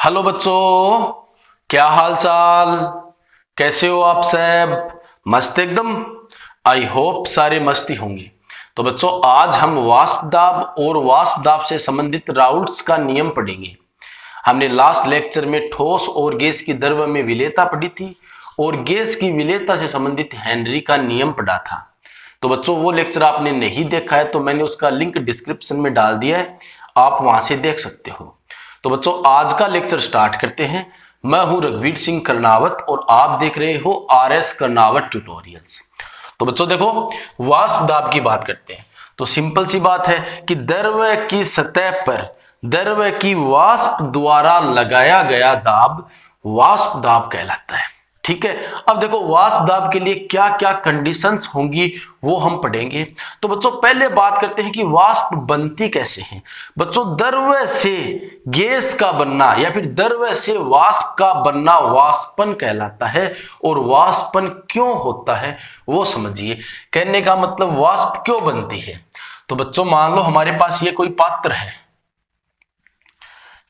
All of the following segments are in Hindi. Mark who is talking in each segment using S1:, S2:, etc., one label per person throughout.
S1: हेलो बच्चों, क्या हाल चाल, कैसे हो आप सब? मस्त एकदम। आई होप सारे मस्ती होंगे। तो बच्चों, आज हम वाष्प दाब और वाष्प दाब से संबंधित राउल्ट्स का नियम पढ़ेंगे। हमने लास्ट लेक्चर में ठोस और गैस की द्रव्य में विलेयता पढ़ी थी और गैस की विलेयता से संबंधित हेनरी का नियम पढ़ा था। तो बच्चों, वो लेक्चर आपने नहीं देखा है तो मैंने उसका लिंक डिस्क्रिप्शन में डाल दिया है, आप वहां से देख सकते हो। तो बच्चों, आज का लेक्चर स्टार्ट करते हैं। मैं हूं रघुवीर सिंह कर्नावत और आप देख रहे हो RS कर्नावत ट्यूटोरियल्स। तो बच्चों देखो, वाष्प दाब की बात करते हैं। तो सिंपल सी बात है कि द्रव्य की सतह पर द्रव्य की वाष्प द्वारा लगाया गया दाब वाष्प दाब कहलाता है। ठीक है। अब देखो, वाष्प दाब के लिए क्या क्या कंडीशंस होंगी वो हम पढ़ेंगे। तो बच्चों, पहले बात करते हैं कि वाष्प बनती कैसे है। बच्चों, द्रव्य से गैस का बनना या फिर द्रव्य से वाष्प का बनना वाष्पन कहलाता है। और वाष्पन क्यों होता है वो समझिए। कहने का मतलब वाष्प क्यों बनती है। तो बच्चों, मान लो हमारे पास ये कोई पात्र है,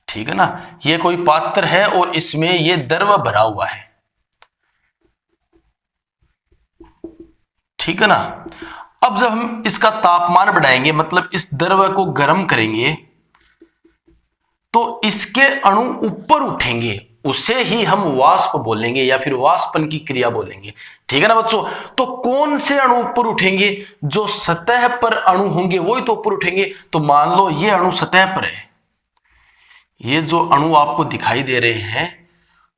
S1: ठीक है ना। ये कोई पात्र है और इसमें ये द्रव्य भरा हुआ है, ठीक है ना। अब जब हम इसका तापमान बढ़ाएंगे, मतलब इस द्रव्य को गर्म करेंगे, तो इसके अणु ऊपर उठेंगे, उसे ही हम वाष्प बोलेंगे या फिर वाष्पन की क्रिया बोलेंगे। ठीक है ना बच्चों। तो कौन से अणु ऊपर उठेंगे? जो सतह पर अणु होंगे वही तो ऊपर उठेंगे। तो मान लो ये अणु सतह पर है, ये जो अणु आपको दिखाई दे रहे हैं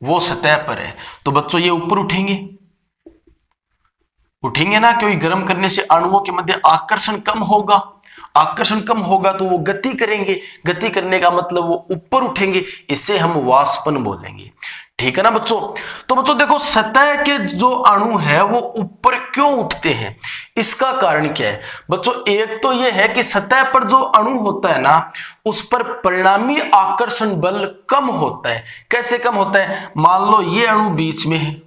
S1: वो सतह पर है, तो बच्चों ये ऊपर उठेंगे ना, क्योंकि गर्म करने से अणुओं के मध्य आकर्षण कम होगा। आकर्षण कम होगा तो वो गति करेंगे, गति करने का मतलब वो ऊपर उठेंगे, इससे हम वाष्पन बोलेंगे। ठीक है ना बच्चों। तो बच्चों देखो, सतह के जो अणु है वो ऊपर क्यों उठते हैं, इसका कारण क्या है बच्चों। एक तो ये है कि सतह पर जो अणु होता है ना, उस पर परिणामी आकर्षण बल कम होता है। कैसे कम होता है? मान लो ये अणु बीच में है,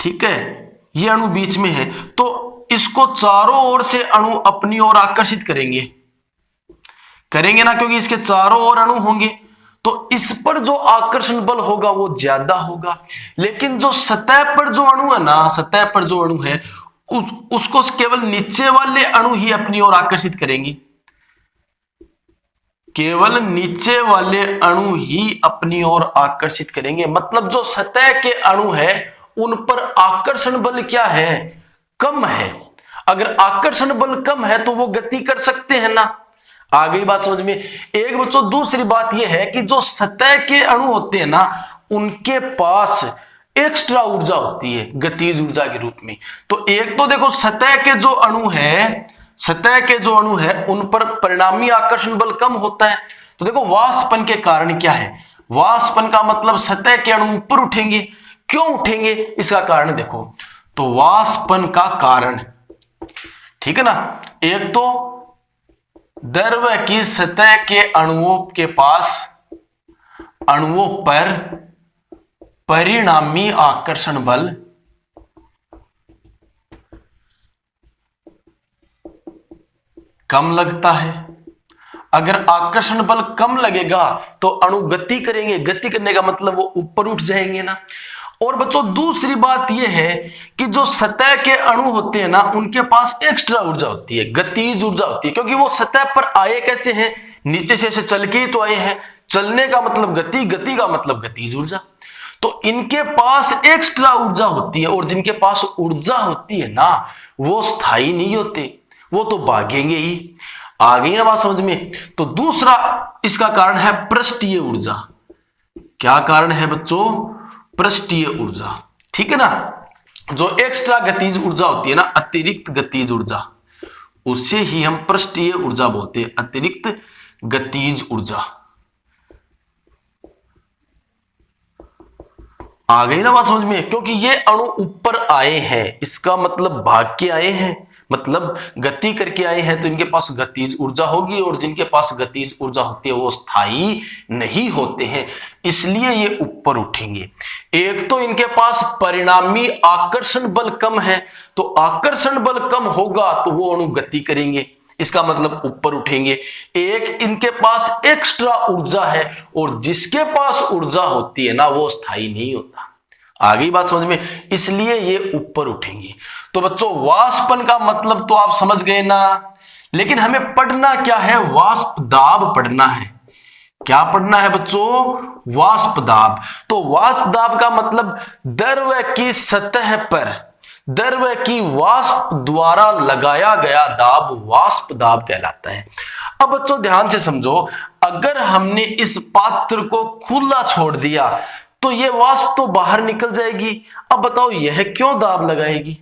S1: ठीक है, ये अणु बीच में है, तो इसको चारों ओर से अणु अपनी ओर आकर्षित करेंगे ना, क्योंकि इसके चारों ओर अणु होंगे, तो इस पर जो आकर्षण बल होगा वो ज्यादा होगा। लेकिन जो सतह पर जो अणु है ना, सतह पर जो अणु है उसको केवल नीचे वाले अणु ही अपनी ओर आकर्षित करेंगे, केवल नीचे वाले अणु ही अपनी ओर आकर्षित करेंगे। मतलब जो सतह के अणु है उन पर आकर्षण बल क्या है? कम है। अगर आकर्षण बल कम है तो वो गति कर सकते हैं ना। आ गई बात समझ में। एक बच्चों, दूसरी बात यह है कि जो सतह के अणु होते हैं ना, उनके पास एक्स्ट्रा ऊर्जा होती है गतिज ऊर्जा के रूप में। तो एक तो देखो, सतह के जो अणु है उन पर परिणामी आकर्षण बल कम होता है। तो देखो, वाष्पन के कारण क्या है? वाष्पन का मतलब सतह के अणु ऊपर उठेंगे। क्यों उठेंगे इसका कारण देखो। तो वाष्पन का कारण, ठीक है ना, एक तो द्रव्य की सतह के अणुओं पर परिणामी आकर्षण बल कम लगता है। अगर आकर्षण बल कम लगेगा तो अणु गति करेंगे, गति करने का मतलब वो ऊपर उठ जाएंगे ना। और बच्चों, दूसरी बात यह है कि जो सतह के अणु होते हैं ना, उनके पास एक्स्ट्रा ऊर्जा होती है, गतिज ऊर्जा होती है, क्योंकि वो सतह पर आए कैसे हैं? नीचे से चल के ही तो आए हैं। चलने का मतलब गति, गति का मतलब गतिज ऊर्जा। तो इनके पास एक्स्ट्रा ऊर्जा होती है, और जिनके पास ऊर्जा होती है ना, वो स्थायी नहीं होते, वो तो भागेंगे ही। आ गई ना बात समझ में। तो दूसरा इसका कारण है पृष्ठीय ऊर्जा। क्या कारण है बच्चों? पृष्ठीय ऊर्जा। ठीक है ना। जो एक्स्ट्रा गतिज ऊर्जा होती है ना, अतिरिक्त गतिज ऊर्जा, उसे ही हम पृष्ठीय ऊर्जा बोलते हैं, अतिरिक्त गतिज ऊर्जा। आ गई ना बात समझ में। क्योंकि ये अणु ऊपर आए हैं, इसका मतलब भाग के आए हैं, मतलब गति करके आए हैं, तो इनके पास गतिज ऊर्जा होगी, और जिनके पास गतिज ऊर्जा होती है वो स्थायी नहीं होते हैं, इसलिए ये ऊपर उठेंगे। एक तो इनके पास परिणामी आकर्षण बल कम है, तो आकर्षण बल कम होगा तो वो अणु गति करेंगे, इसका मतलब ऊपर उठेंगे। एक इनके पास एक्स्ट्रा ऊर्जा है, और जिसके पास ऊर्जा होती है ना वो स्थायी नहीं होता। आगे बात समझ में, इसलिए ये ऊपर उठेंगे। तो बच्चों वाष्पन का मतलब तो आप समझ गए ना, लेकिन हमें पढ़ना क्या है, वाष्प दाब पढ़ना है। क्या पढ़ना है बच्चों, वाष्प दाब। तो वाष्प दाब का मतलब द्रव की सतह पर द्रव की वाष्प द्वारा लगाया गया दाब वाष्प दाब कहलाता है। अब बच्चों ध्यान से समझो, अगर हमने इस पात्र को खुला छोड़ दिया तो ये वाष्प तो बाहर निकल जाएगी। अब बताओ यह क्यों दाब लगाएगी?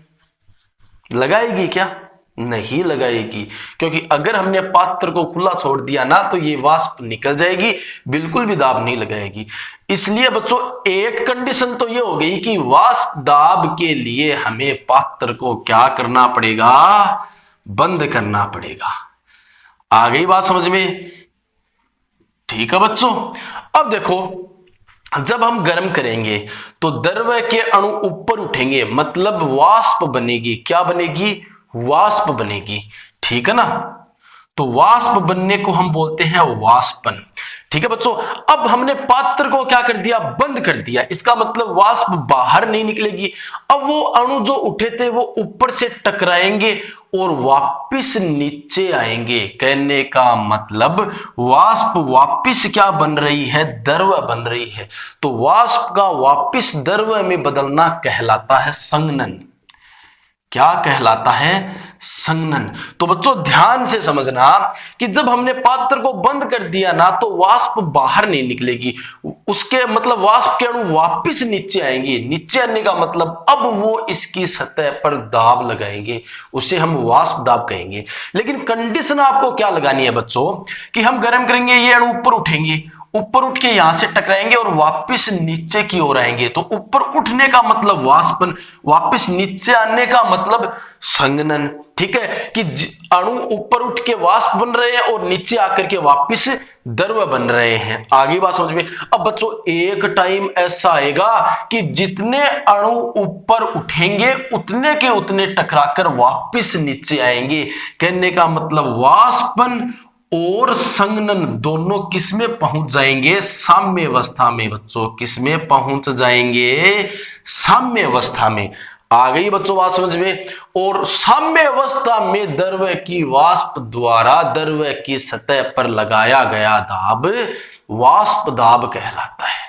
S1: लगाएगी क्या? नहीं लगाएगी, क्योंकि अगर हमने पात्र को खुला छोड़ दिया ना तो ये वाष्प निकल जाएगी, बिल्कुल भी दाब नहीं लगाएगी। इसलिए बच्चों एक कंडीशन तो ये हो गई कि वाष्प दाब के लिए हमें पात्र को क्या करना पड़ेगा, बंद करना पड़ेगा। आ गई बात समझ में? ठीक है बच्चों। अब देखो, जब हम गर्म करेंगे तो द्रव के अणु ऊपर उठेंगे, मतलब वाष्प बनेगी। क्या बनेगी? वाष्प बनेगी। ठीक है ना? तो वाष्प बनने को हम बोलते हैं वाष्पन। ठीक है बच्चों। अब हमने पात्र को क्या कर दिया, बंद कर दिया, इसका मतलब वाष्प बाहर नहीं निकलेगी। अब वो अणु जो उठे थे वो ऊपर से टकराएंगे और वापस नीचे आएंगे। कहने का मतलब वाष्प वापस क्या बन रही है, द्रव बन रही है। तो वाष्प का वापस द्रव में बदलना कहलाता है संघनन। क्या कहलाता है? संघनन। तो बच्चों ध्यान से समझना कि जब हमने पात्र को बंद कर दिया ना तो वाष्प बाहर नहीं निकलेगी, उसके मतलब वाष्प के अणु वापस नीचे आएंगे। नीचे आने का मतलब अब वो इसकी सतह पर दाब लगाएंगे, उसे हम वाष्प दाब कहेंगे। लेकिन कंडीशन आपको क्या लगानी है बच्चों, कि हम गर्म करेंगे, ये अणु ऊपर उठेंगे, ऊपर उठ के यहां से टकराएंगे और वापस नीचे की ओर आएंगे। तो ऊपर उठने का मतलब वाष्पन, वापस नीचे आने का मतलब संघनन। ठीक है, कि अणु ऊपर उठ के वाष्प बन रहे हैं और नीचे आकर के वापस द्रव बन रहे हैं। आगे बात समझ में। अब बच्चों एक टाइम ऐसा आएगा कि जितने अणु ऊपर उठेंगे उतने के उतने टकराकर वापस नीचे आएंगे। कहने का मतलब वाष्पन और संघनन दोनों किसमें पहुंच जाएंगे, साम्य अवस्था में। बच्चों किसमें पहुंच जाएंगे, साम्य अवस्था में। आ गई बच्चों बात समझ में। और साम्य अवस्था में द्रव की वाष्प द्वारा द्रव की सतह पर लगाया गया दाब वाष्प दाब कहलाता है।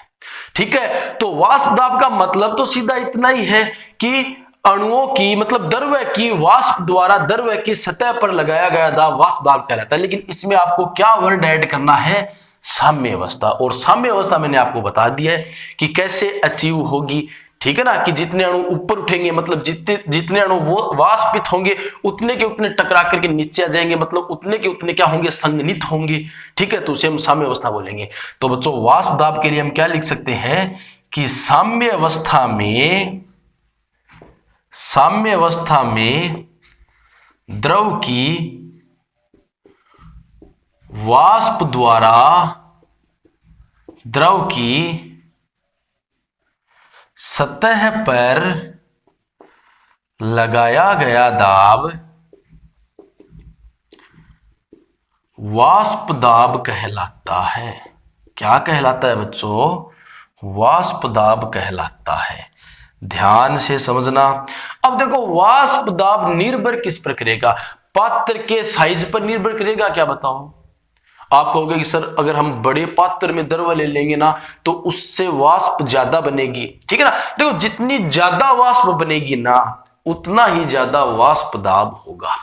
S1: ठीक है, तो वाष्प दाब का मतलब तो सीधा इतना ही है कि अणुओं की मतलब द्रव की वाष्प द्वारा द्रव की सतह पर लगाया गया दाब वाष्प दाब कहलाता है। लेकिन इसमें आपको क्या वर्ड ऐड करना है, साम्य अवस्था। और साम्य अवस्था मैंने आपको बता दिया है कि कैसे अचीव होगी। ठीक है ना, कि जितने अणु ऊपर उठेंगे मतलब जितने अणु वो वाष्पित होंगे उतने के उतने टकरा करके नीचे आ जाएंगे, मतलब उतने के उतने क्या होंगे, संघनित होंगे। ठीक है, तो उसे हम साम्य अवस्था बोलेंगे। तो बच्चों वाष्प दाब के लिए हम क्या लिख सकते हैं कि साम्य अवस्था में द्रव की वाष्प द्वारा द्रव की सतह पर लगाया गया दाब वाष्प दाब कहलाता है। क्या कहलाता है बच्चों, वाष्प दाब कहलाता है। ध्यान से समझना। अब देखो वाष्प दाब निर्भर किस पर करेगा, पात्र के साइज पर निर्भर करेगा। क्या बताओ, आप कहोगे कि सर अगर हम बड़े पात्र में द्रव ले लेंगे ना तो उससे वाष्प ज्यादा बनेगी। ठीक है ना, देखो जितनी ज्यादा वाष्प बनेगी ना उतना ही ज्यादा वाष्प दाब होगा।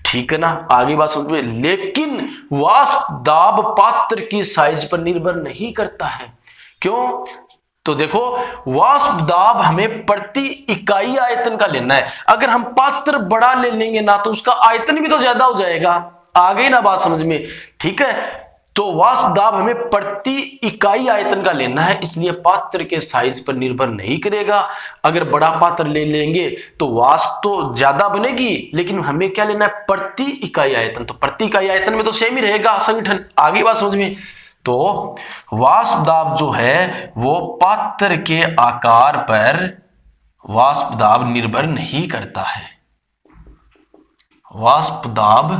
S1: ठीक है ना, आगे बात समझ में। लेकिन वाष्प दाब पात्र की साइज पर निर्भर नहीं करता है। क्यों? तो देखो वाष्प दाब हमें प्रति इकाई आयतन का लेना है। अगर हम पात्र बड़ा ले लेंगे ना तो उसका आयतन भी तो ज्यादा हो जाएगा। आ गई ना बात समझ में। ठीक है, तो वाष्प दाब हमें प्रति इकाई आयतन का लेना है, इसलिए पात्र के साइज पर निर्भर नहीं करेगा। अगर बड़ा पात्र ले लेंगे तो वाष्प तो ज्यादा बनेगी, लेकिन हमें क्या लेना है, प्रति इकाई आयतन। तो प्रति इकाई आयतन में तो सेम ही रहेगा संगठन। आगे बात समझ में। तो वाष्प दाब जो है वो पात्र के आकार पर वाष्प दाब निर्भर नहीं करता है। वाष्प दाब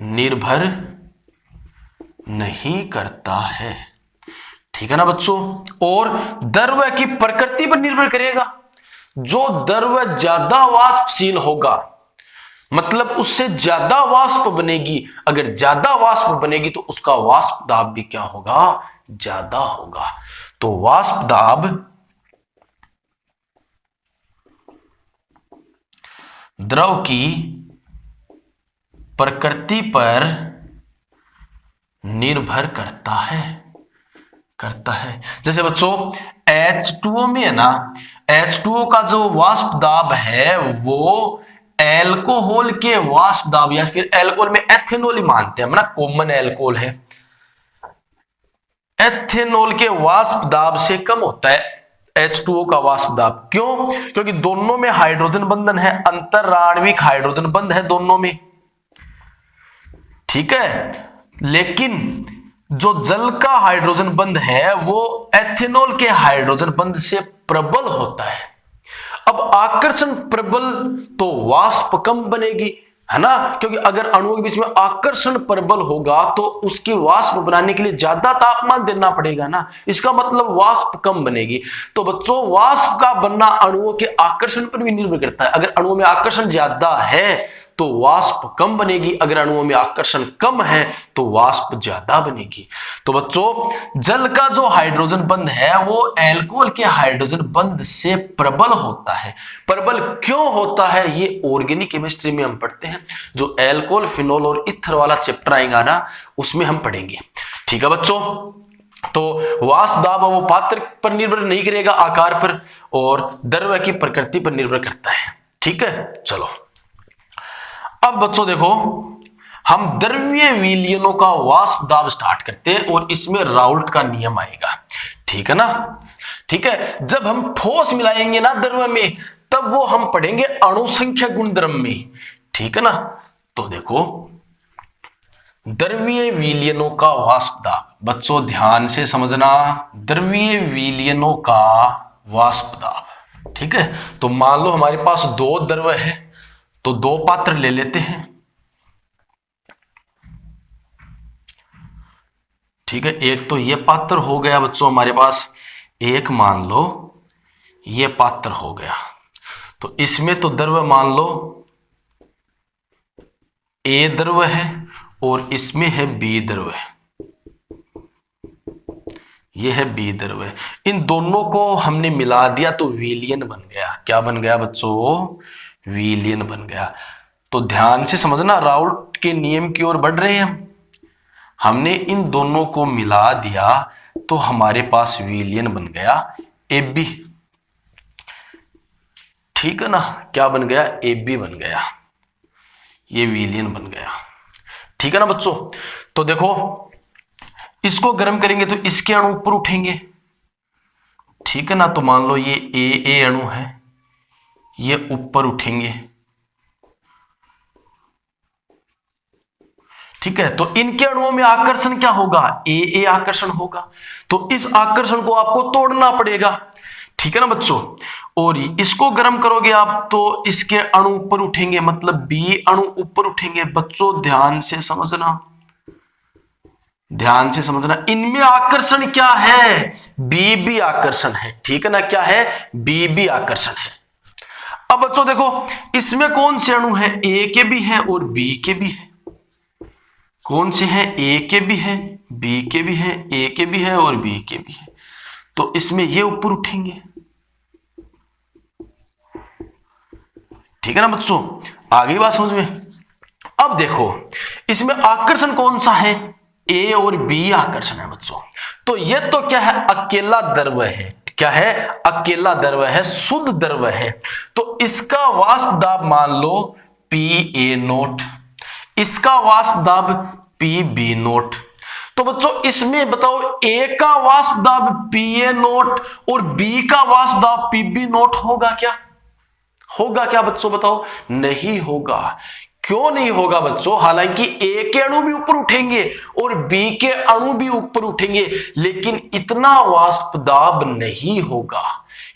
S1: निर्भर नहीं करता है। ठीक है ना बच्चों। और द्रव्य की प्रकृति पर निर्भर करेगा। जो द्रव्य ज्यादा वाष्पशील होगा, मतलब उससे ज्यादा वाष्प बनेगी, अगर ज्यादा वाष्प बनेगी तो उसका वाष्प दाब भी क्या होगा, ज्यादा होगा। तो वाष्प दाब द्रव की प्रकृति पर निर्भर करता है। जैसे बच्चों H2O में है ना, H2O का जो वाष्प दाब है वो एल्कोहल के वाष्प दाब, या फिर एल्कोहल में एथेनॉल ही मानते हैं हम ना, कॉमन एल्कोहल है, एथेनॉल के वाष्प दाब से कम होता है H2O का वाष्प दाब। क्यों? क्योंकि दोनों में हाइड्रोजन बंधन है, अंतरआण्विक हाइड्रोजन बंध है दोनों में। ठीक है। लेकिन जो जल का हाइड्रोजन बंध है वो एथेनॉल के हाइड्रोजन बंध से प्रबल होता है। अब आकर्षण प्रबल तो वाष्प कम बनेगी, है ना, क्योंकि अगर अणुओं के बीच में आकर्षण प्रबल होगा तो उसकी वाष्प बनाने के लिए ज्यादा तापमान देना पड़ेगा ना, इसका मतलब वाष्प कम बनेगी। तो बच्चों वाष्प का बनना अणुओं के आकर्षण पर भी निर्भर करता है। अगर अणुओं में आकर्षण ज्यादा है तो वाष्प कम बनेगी, अगर अणुओं में आकर्षण कम है तो वाष्प ज्यादा बनेगी। तो बच्चों जल का जो हाइड्रोजन बंध है वो एल्कोहल के हाइड्रोजन बंध से प्रबल होता है। प्रबल क्यों होता है ये ऑर्गेनिक केमिस्ट्री में हम पढ़ते हैं, जो एल्कोहल, फिनोल और ईथर वाला चैप्टर आएगा ना उसमें हम पढ़ेंगे। ठीक है बच्चों। तो वाष्प दाब वो पात्र पर निर्भर नहीं करेगा, आकार पर, और द्रव्य की प्रकृति पर निर्भर करता है। ठीक है। चलो अब बच्चों देखो, हम द्रव्य विलयनों का वाष्प दाब स्टार्ट करते हैं और इसमें राउल्ट का नियम आएगा। ठीक है ना। ठीक है। जब हम ठोस मिलाएंगे ना द्रव्य में तब वो हम पढ़ेंगे अणु संख्या गुणधर्म में। ठीक है ना। तो देखो द्रव्य विलयनों का वाष्प दाब, बच्चों ध्यान से समझना, द्रव्य विलयनों का वाष्प दाब। ठीक है। तो मान लो हमारे पास दो द्रव्य है तो दो पात्र ले लेते हैं। ठीक है। एक तो ये पात्र हो गया बच्चों हमारे पास, एक मान लो ये पात्र हो गया। तो इसमें तो द्रव्य मान लो ए द्रव्य है और इसमें है बी द्रव्य, ये है बी द्रव्य। इन दोनों को हमने मिला दिया तो विलयन बन गया। क्या बन गया बच्चों? विलयन बन गया। तो ध्यान से समझना, राउल्ट के नियम की ओर बढ़ रहे हैं हम। हमने इन दोनों को मिला दिया तो हमारे पास विलयन बन गया AB। ठीक है ना। क्या बन गया? AB बन गया, ये विलयन बन गया। ठीक है ना बच्चों। तो देखो इसको गर्म करेंगे तो इसके अणु ऊपर उठेंगे। ठीक है ना। तो मान लो ये A अणु है, ये ऊपर उठेंगे। ठीक है। तो इनके अणुओं में आकर्षण क्या होगा? A आकर्षण होगा। तो इस आकर्षण को आपको तोड़ना पड़ेगा। ठीक है ना बच्चों। और इसको गर्म करोगे आप तो इसके अणु ऊपर उठेंगे, मतलब B अणु ऊपर उठेंगे। बच्चों ध्यान से समझना, ध्यान से समझना, इनमें आकर्षण क्या है? B आकर्षण है। ठीक है ना। क्या है? B आकर्षण है। अब बच्चों देखो इसमें कौन से अणु है? A के भी हैं और B के भी हैं। कौन से हैं? A के भी हैं, B के भी हैं, A के भी हैं और B के भी हैं। तो इसमें ये ऊपर उठेंगे। ठीक है ना बच्चों। आगे बात समझ में। अब देखो इसमें आकर्षण कौन सा है? A और B आकर्षण है बच्चों। तो ये तो क्या है? अकेला द्रव्य है। क्या है? अकेला द्रव्य है, शुद्ध द्रव्य है। तो इसका वाष्प दाब मान लो PA0, इसका वाष्प दाब PB0। तो बच्चों इसमें बताओ A का वाष्प दाब PA0 और B का वाष्प दाब PB0 होगा क्या? होगा क्या बच्चों बताओ? नहीं होगा। क्यों नहीं होगा बच्चों? हालांकि A के अणु भी ऊपर उठेंगे और B के अणु भी ऊपर उठेंगे, लेकिन इतना वाष्प दाब नहीं होगा।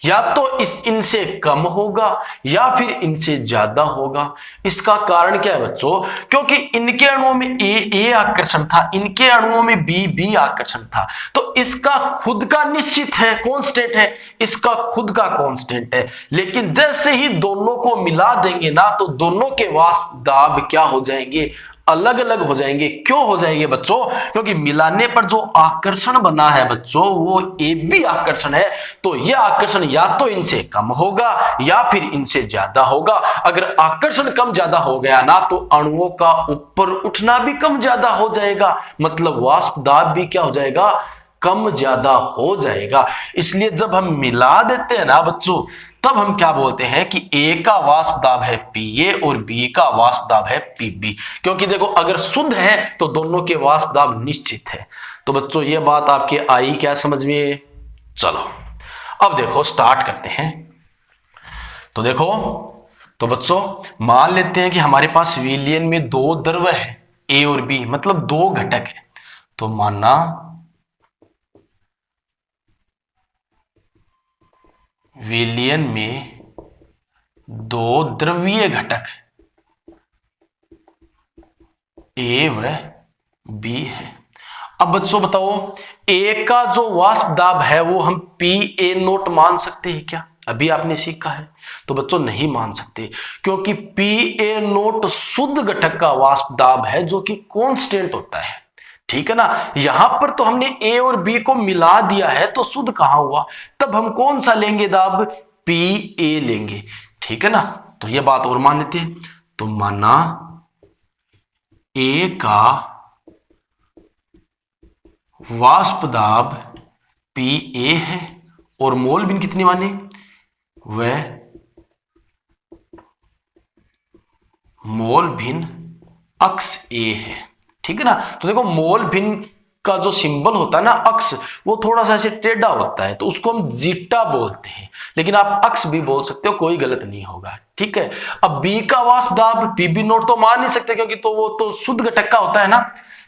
S1: या तो इनसे कम होगा या फिर इनसे ज्यादा होगा। इसका कारण क्या है बच्चों? क्योंकि इनके अणुओं में ए आकर्षण था, इनके अणुओं में बी आकर्षण था, तो इसका खुद का निश्चित है, कांस्टेंट है, इसका खुद का कांस्टेंट है। लेकिन जैसे ही दोनों को मिला देंगे ना, तो दोनों के वाष्प दाब क्या हो जाएंगे? अलग अलग हो जाएंगे। क्यों हो जाएंगे बच्चों? क्योंकि मिलाने पर जो आकर्षण बना है बच्चों, वो ए बी आकर्षण है, तो यह आकर्षण या तो इनसे कम होगा या फिर इनसे ज्यादा होगा। अगर आकर्षण कम ज्यादा हो गया ना, तो अणुओं का ऊपर उठना भी कम ज्यादा हो जाएगा, मतलब वाष्प दाब भी क्या हो जाएगा? कम ज्यादा हो जाएगा। इसलिए जब हम मिला देते हैं ना बच्चों, तब हम क्या बोलते हैं कि ए का वाष्प दाब है पीए और बी का वाष्प दाब है पीबी। क्योंकि देखो, अगर शुद्ध है तो दोनों के वाष्प दाब निश्चित है। तो बच्चों ये बात आपके आई क्या समझ में? चलो अब देखो स्टार्ट करते हैं। तो देखो, तो बच्चों मान लेते हैं कि हमारे पास विलयन में दो द्रव है, ए और बी, मतलब दो घटक है। तो माना विलयन में दो द्रवीय घटक ए व बी है। अब बच्चों बताओ, ए का जो वाष्प दाब है वो हम पी ए नोट मान सकते हैं क्या? अभी आपने सीखा है। तो बच्चों नहीं मान सकते, क्योंकि पी ए नोट शुद्ध घटक का वाष्प दाब है जो कि कांस्टेंट होता है। ठीक है ना? यहां पर तो हमने ए और बी को मिला दिया है, तो शुद्ध कहां हुआ? तब हम कौन सा लेंगे दाब? पी ए लेंगे। ठीक है ना? तो ये बात और मान लेते हैं। तो माना ए का वाष्प दाब पी ए है और मोल भिन्न कितनी माने? वह मोल भिन्न अक्स ए है। ठीक है ना? तो देखो, मोल भिन्न का जो सिंबल होता है ना, अक्स, वो थोड़ा सा ऐसे टेढ़ा होता है, तो उसको हम जीटा बोलते हैं। लेकिन आप अक्स भी बोल सकते हो, कोई गलत नहीं होगा। ठीक है? अब बी का वाष्प दाब पीबी नोट तो मान नहीं सकते, क्योंकि तो वो तो शुद्ध घटक का होता है ना।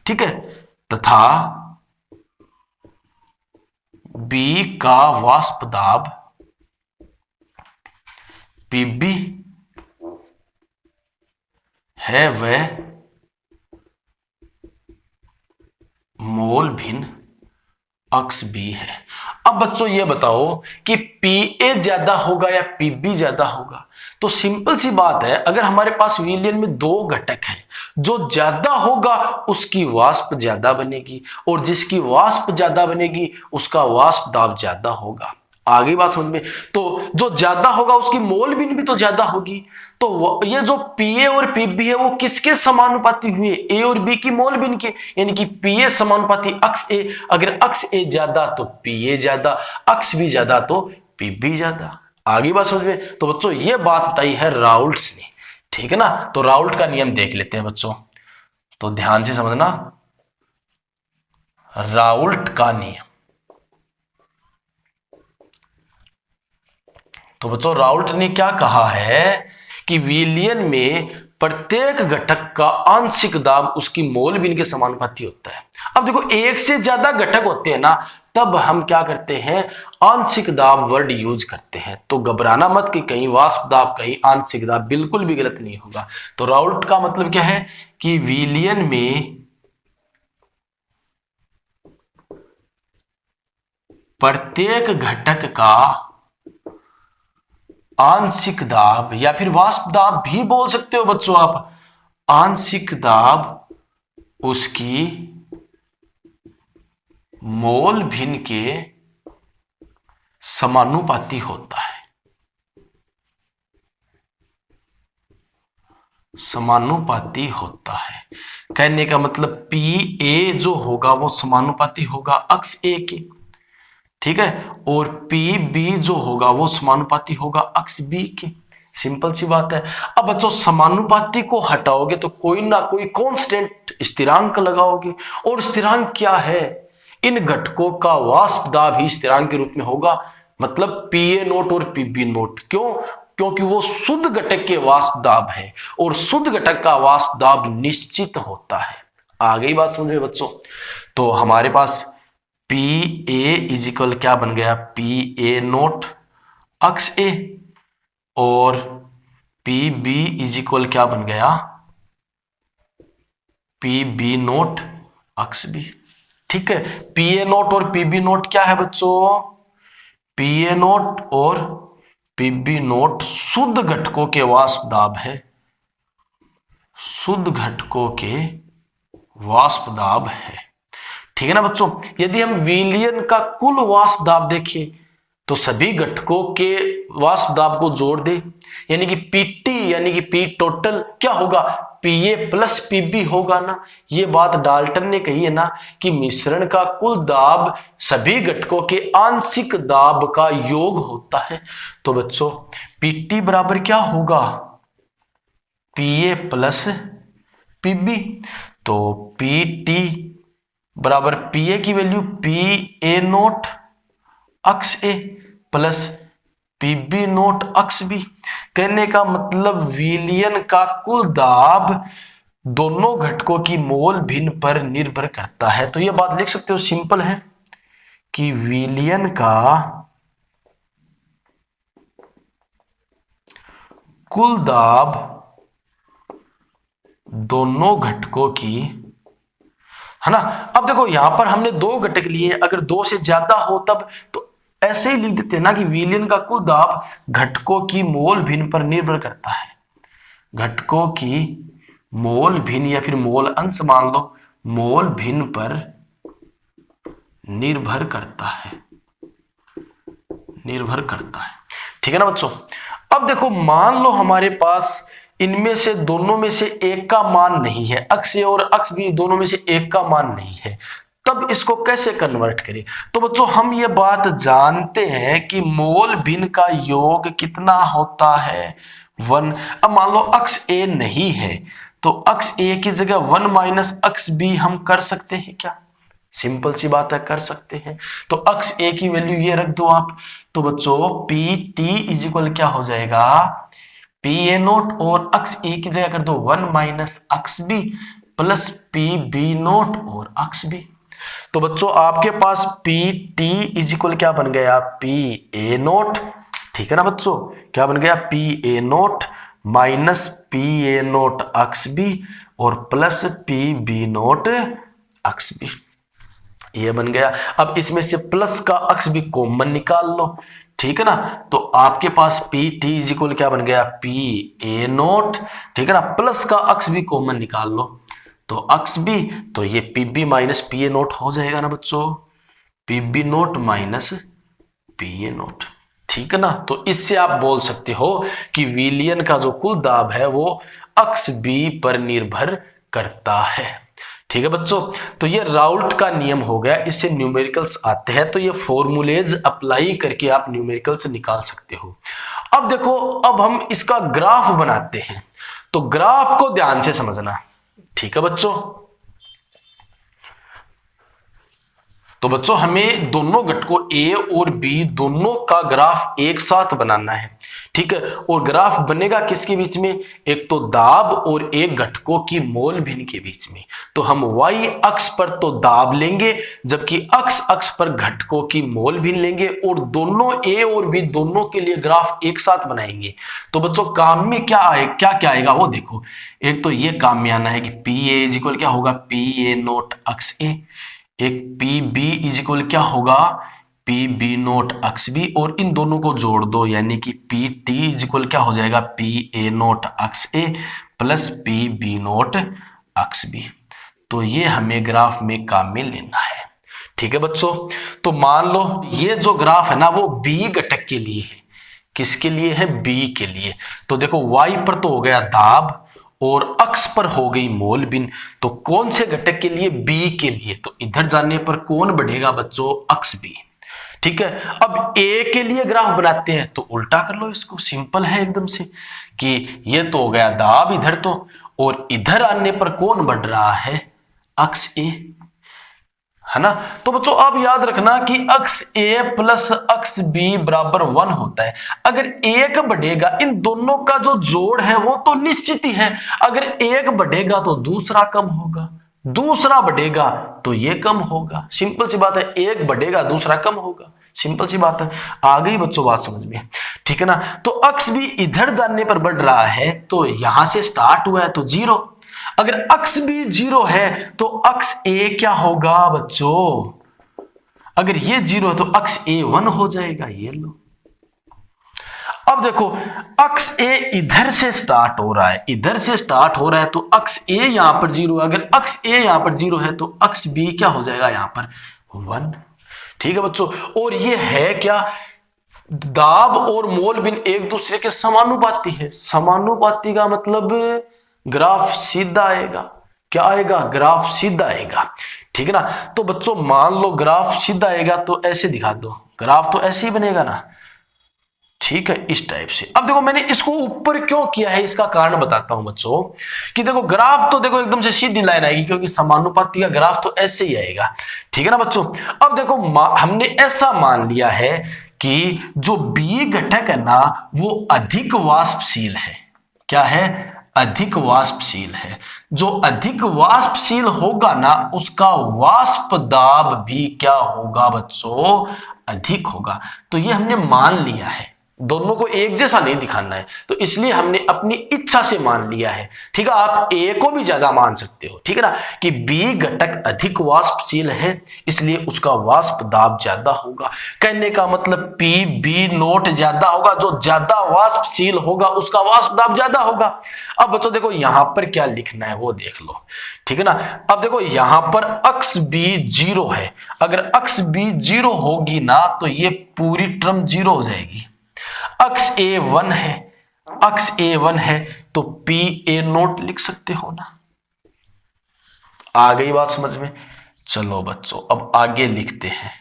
S1: ठीक है? तथा बी का वाष्प दाब पीबी है वह मोल भिन्न अक्स बी है। अब बच्चों ये बताओ कि पी ए ज्यादा होगा या पीबी ज्यादा होगा? तो सिंपल सी बात है, अगर हमारे पास विलयन में दो घटक हैं, जो ज्यादा होगा उसकी वाष्प ज्यादा बनेगी, और जिसकी वाष्प ज्यादा बनेगी उसका वाष्प दाब ज्यादा होगा। आगे बात समझ में? तो जो ज्यादा होगा उसकी मोल भिन्न भी तो ज्यादा होगी। तो ये जो पीए और पीबी है वो किसके समानुपाती हुए? ए और बी की मोल भिन्न के, यानी कि पीए समानुपाती अक्स ए। अगर अक्स ए ज्यादा तो पीए ज्यादा, अक्स भी ज्यादा तो पीबी ज्यादा। आगे बात समझ में? तो बच्चों ये बात बताई है राउल्ट्स ने। ठीक है ना? तो राउल्ट का नियम देख लेते हैं बच्चों, तो ध्यान से समझना। राउल्ट का नियम, तो बच्चों राउल्ट ने क्या कहा है कि विलयन में प्रत्येक घटक का आंशिक दाब उसकी मोल भिन्न के समानुपाती होता है। अब देखो, एक से ज्यादा घटक होते हैं ना, तब हम क्या करते हैं? आंशिक दाब वर्ड यूज करते हैं। तो घबराना मत कि कहीं वाष्प दाब कहीं आंशिक दाब, बिल्कुल भी गलत नहीं होगा। तो राउल्ट का मतलब क्या है कि विलयन में प्रत्येक घटक का आंशिक दाब, या फिर वाष्प दाब भी बोल सकते हो बच्चों आप, आंशिक दाब उसकी मोल भिन्न के समानुपाती होता है। समानुपाती होता है कहने का मतलब पी ए जो होगा वो समानुपाती होगा अक्स ए के। ठीक है? और पी बी जो होगा वो समानुपाती होगा अक्स बी के। सिंपल सी बात है। अब बच्चों समानुपाती को हटाओगे तो कोई ना कोई कांस्टेंट स्थिरांक लगाओगे, और स्थिरांक क्या है? इन घटकों का वाष्प दाब ही स्थिरांक के रूप में होगा, मतलब पी ए नोट और पी बी नोट। क्यों? क्योंकि वो शुद्ध घटक के वाष्प दाब है, और शुद्ध घटक का वाष्प दाब निश्चित होता है। आ गई बात समझ में बच्चों? तो हमारे पास पी ए इज इक्वल क्या बन गया? पी ए नोट अक्स ए और पी बी इज इक्वल क्या बन गया, P B naught x B. ठीक है, पी ए नोट और पी बी नोट क्या है बच्चों, पी ए नोट और पी बी नोट शुद्ध घटकों के वाष्प दाब है, शुद्ध घटकों के वाष्प दाब है। ठीक है ना बच्चों, यदि हम विलयन का कुल वाष्प दाब देखें तो सभी घटकों के वाष्प दाब को जोड़ दे, यानी कि पीटी यानी कि पी टोटल क्या होगा, पीए प्लस पीबी होगा ना। ये बात डाल्टन ने कही है ना कि मिश्रण का कुल दाब सभी घटकों के आंशिक दाब का योग होता है। तो बच्चों पीटी बराबर क्या होगा, पीए प्लस पीबी। तो पीटी बराबर पीए की value P A naught x A plus PB naught x B. कहने का मतलब विलयन का कुल दाब दोनों घटकों की मोल भिन्न पर निर्भर करता है। तो यह बात लिख सकते हो, सिंपल है कि विलयन का कुल दाब दोनों घटकों की, है ना। अब देखो यहां पर हमने दो घटक लिए, अगर दो से ज्यादा हो तब तो ऐसे ही लिख देते हैं ना कि विलयन का कुल दाब घटकों की मोल भिन्न पर निर्भर करता है, घटकों की मोल भिन्न या फिर मोल अंश मान लो, मोल भिन्न पर निर्भर करता है, निर्भर करता है। ठीक है ना बच्चों। अब देखो मान लो हमारे पास इनमें से दोनों में से एक का मान नहीं है, अक्स ए और अक्स बी दोनों में से एक का मान नहीं है, तब इसको कैसे कन्वर्ट करें। तो बच्चों हम ये बात जानते हैं कि मोल भिन्न का योग कितना होता है, 1। अब मान लो अक्स ए नहीं है तो अक्स ए की जगह 1 माइनस अक्स बी हम कर सकते हैं क्या, सिंपल सी बात है कर सकते हैं। तो अक्स ए की वैल्यू ये रख दो आप। तो बच्चों पी टी इज इक्वल क्या हो जाएगा, पी ए नोट और अक्स ए की जगह कर दो 1 माइनस अक्स B plus P B not और अक्स बी। तो बच्चों आपके पास पी टी इज इक्वल क्या बन गया, पी ए नोट। ठीक है ना बच्चों, क्या बन गया, P A naught minus P A naught x B और plus P B naught x B, ये बन गया। अब इसमें से प्लस का अक्स भी कॉमन निकाल लो। ठीक है ना, तो आपके पास पी टी इज इक्वल क्या बन गया, पी ए नोट। ठीक है ना, प्लस का अक्स भी कॉमन निकाल लो तो अक्स भी, तो ये P B minus P A naught हो जाएगा ना बच्चों, P B naught minus P A naught. ठीक है ना, तो इससे आप बोल सकते हो कि विलयन का जो कुल दाब है वो अक्स बी पर निर्भर करता है। ठीक है बच्चों, तो ये राउल्ट का नियम हो गया, इससे न्यूमेरिकल्स आते हैं, तो ये फॉर्मूलेज अप्लाई करके आप न्यूमेरिकल्स निकाल सकते हो। अब देखो, अब हम इसका ग्राफ बनाते हैं, तो ग्राफ को ध्यान से समझना। ठीक है बच्चों, तो बच्चों हमें दोनों घटकों ए और बी दोनों का ग्राफ एक साथ बनाना है। ठीक है, और ग्राफ बनेगा किसके बीच में, एक तो दाब और एक घटकों की मोल भिन्न के बीच में। तो हम y अक्ष पर तो दाब लेंगे, जबकि x अक्ष पर घटकों की मोल भिन्न लेंगे और दोनों a और b दोनों के लिए ग्राफ एक साथ बनाएंगे। तो बच्चों काम में क्या आएगा वो देखो, एक तो ये काम में आना है कि पी ए इज इक्वल क्या होगा, पी ए नोट अक्स ए, एक पी बी इज इक्वल क्या होगा, P B naught x B, और इन दोनों को जोड़ दो यानी कि पी टी इज इक्वल क्या हो जाएगा, P A naught x A plus P B naught x B. तो ये हमें ग्राफ में काम में लेना है। ठीक है बच्चों, तो मान लो ये जो ग्राफ है ना वो बी घटक के लिए है। किसके लिए है, बी के लिए। तो देखो y पर तो हो गया दाब और अक्ष पर हो गई मोल भिन्न, तो कौन से घटक के लिए, बी के लिए। तो इधर जाने पर कौन बढ़ेगा बच्चों, अक्ष बी। ठीक है, अब ए के लिए ग्राफ बनाते हैं तो उल्टा कर लो इसको, सिंपल है एकदम से कि ये तो हो गया दाब इधर तो, और इधर आने पर कौन बढ़ रहा है, अक्ष ए, है ना। तो बच्चों आप याद रखना कि अक्ष ए प्लस अक्ष बी बराबर 1 होता है। अगर एक बढ़ेगा, इन दोनों का जो जोड़ है वो तो निश्चित ही है, अगर एक बढ़ेगा तो दूसरा कम होगा, दूसरा बढ़ेगा तो ये कम होगा। सिंपल सी बात है, एक बढ़ेगा दूसरा कम होगा, सिंपल सी बात है। आ गई बच्चों बात समझ में। ठीक है ना। तो अक्स भी इधर जाने पर बढ़ रहा है, तो यहां से स्टार्ट हुआ है तो 0। अगर अक्स भी 0 है तो अक्स ए क्या होगा बच्चों? अगर ये 0 है तो अक्स ए 1 हो जाएगा। ये लो, अब देखो अक्स ए इधर से स्टार्ट हो रहा है, इधर से स्टार्ट हो रहा है तो अक्स ए यहां पर 0 है। अगर अक्स ए यहां पर 0 है तो अक्स बी क्या हो जाएगा यहां पर 1। ठीक है बच्चों, और ये है क्या? दाब और मोल बिन एक दूसरे के समानुपाती है। समानुपाती का मतलब ग्राफ सीधा आएगा। क्या आएगा? ग्राफ सीधा आएगा। ठीक है ना। तो बच्चों मान लो ग्राफ सीधा आएगा तो ऐसे दिखा दो, ग्राफ तो ऐसे ही बनेगा ना। ठीक है, इस टाइप से। अब देखो मैंने इसको ऊपर क्यों किया है, इसका कारण बताता हूं बच्चों कि देखो ग्राफ तो देखो एकदम से सीधी लाइन आएगी क्योंकि समानुपाती का ग्राफ तो ऐसे ही आएगा। ठीक है ना बच्चों। अब देखो हमने ऐसा मान लिया है कि जो बी घटक है ना वो अधिक वाष्पशील है। क्या है? अधिक वाष्पशील है। जो अधिक वाष्पशील होगा ना उसका वाष्प दाब भी क्या होगा बच्चों? अधिक होगा। तो ये हमने मान लिया है, दोनों को एक जैसा नहीं दिखाना है, तो इसलिए हमने अपनी इच्छा से मान लिया है। ठीक है, आप ए को भी ज्यादा मान सकते हो। ठीक है ना, कि बी घटक अधिक वाष्पशील है इसलिए उसका वाष्प दाब ज्यादा होगा। कहने का मतलब पी बी नोट ज्यादा होगा, जो ज्यादा वाष्पशील होगा उसका वाष्प दाब ज्यादा होगा। अब बच्चों देखो यहां पर क्या लिखना है वो देख लो। ठीक है ना। अब देखो यहां पर अक्स बी 0 है। अगर अक्स बी 0 होगी ना तो ये पूरी टर्म 0 हो जाएगी। अक्स ए 1 है, अक्स ए 1 है तो पी ए नोट लिख सकते हो ना। आ गई बात समझ में? चलो बच्चों अब आगे लिखते हैं।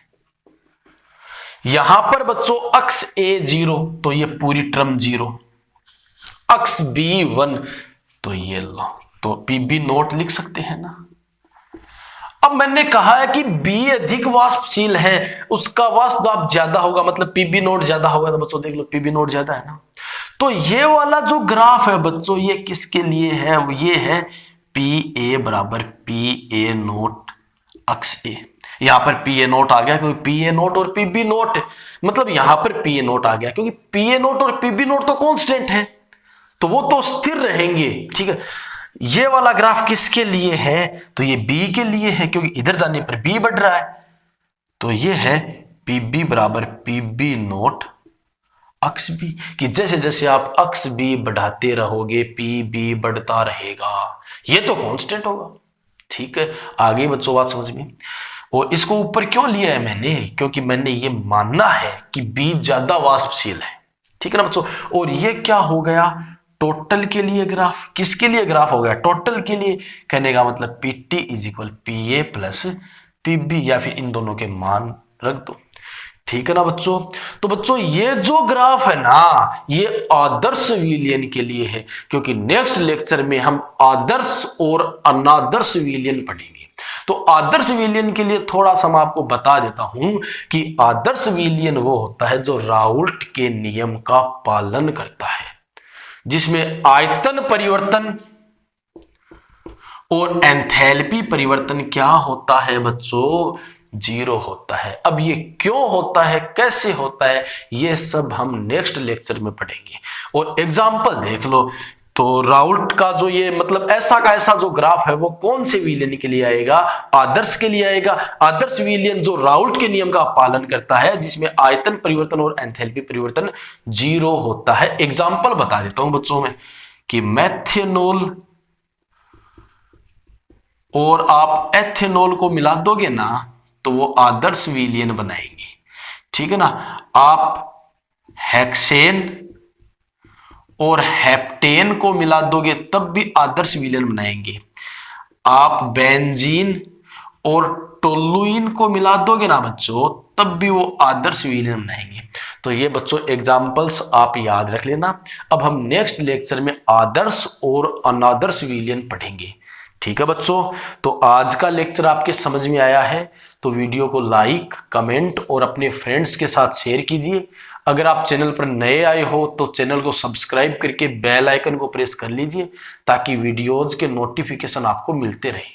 S1: यहां पर बच्चों अक्स ए 0 तो ये पूरी टर्म 0, अक्स बी 1 तो ये लो, तो पी बी नोट लिख सकते हैं ना। अब मैंने कहा है कि बी अधिक वाष्पशील है, उसका वाष्प दाब ज्यादा होगा, मतलब पीबी नोट ज्यादा होगा। तो बच्चों देख लो पीबी नोट ज्यादा है ना। तो ये वाला जो ग्राफ है बच्चों ये किसके लिए है? ये है पी ए बराबर पी ए नोट अक्स ए। यहां पर पी ए नोट आ गया क्योंकि पी ए नोट और पीबी नोट, मतलब यहां पर पी ए नोट आ गया क्योंकि पी ए नोट और पीबी नोट तो कांस्टेंट है, तो वो तो स्थिर रहेंगे। ठीक है, ये वाला ग्राफ किसके लिए है? तो ये बी के लिए है क्योंकि इधर जाने पर बी बढ़ रहा है। तो ये है पीबी बराबर पीबी नोट अक्स बी, कि जैसे जैसे आप अक्स बी बढ़ाते रहोगे पी बी बढ़ता रहेगा, ये तो कांस्टेंट होगा। ठीक है, आगे बच्चों बात समझ में। और इसको ऊपर क्यों लिया है मैंने? क्योंकि मैंने ये मानना है कि बी ज्यादा वाष्पशील है। ठीक है ना बच्चों। और ये क्या हो गया? टोटल के लिए ग्राफ। किसके लिए ग्राफ हो गया? टोटल के लिए। कहने का मतलब P T is equal P A plus P B, या फिर इन दोनों के मान रख दो। ठीक है ना बच्चों। तो बच्चों ये जो ग्राफ है ना ये आदर्श विलयन के लिए है, क्योंकि नेक्स्ट लेक्चर में हम आदर्श और अनादर्श विलयन पढ़ेंगे। तो आदर्श विलयन के लिए थोड़ा सा मैं आपको बता देता हूं कि आदर्श विलयन वो होता है जो राउल्ट के नियम का पालन करता है, जिसमें आयतन परिवर्तन और एंथैल्पी परिवर्तन क्या होता है बच्चों? 0 होता है। अब ये क्यों होता है, कैसे होता है, ये सब हम नेक्स्ट लेक्चर में पढ़ेंगे। और एग्जाम्पल देख लो। तो राउल्ट का जो ये मतलब ऐसा का ऐसा जो ग्राफ है वो कौन से विलयन के लिए आएगा? आदर्श के लिए आएगा। आदर्श विलयन जो राउल्ट के नियम का पालन करता है, जिसमें आयतन परिवर्तन और एंथैल्पी परिवर्तन 0 होता है। एग्जाम्पल बता देता हूं बच्चों में कि मेथनॉल और आप एथेनॉल को मिला दोगे ना तो वो आदर्श विलयन बनाएंगे। ठीक है ना। आप हेक्सेन और हेप्टेन को मिला दोगे तब भी आदर्श विलयन बनाएंगे। आप बेंजीन और टोलुइन को मिला दोगे ना बच्चों तब भी वो आदर्श विलयन बनाएंगे। तो ये बच्चों एग्जाम्पल्स आप याद रख लेना। अब हम नेक्स्ट लेक्चर में आदर्श और अनादर्श विलयन पढ़ेंगे। ठीक है बच्चों। तो आज का लेक्चर आपके समझ में आया है तो वीडियो को लाइक, कमेंट और अपने फ्रेंड्स के साथ शेयर कीजिए। अगर आप चैनल पर नए आए हो तो चैनल को सब्सक्राइब करके बेल आइकन को प्रेस कर लीजिए ताकि वीडियोज के नोटिफिकेशन आपको मिलते रहे।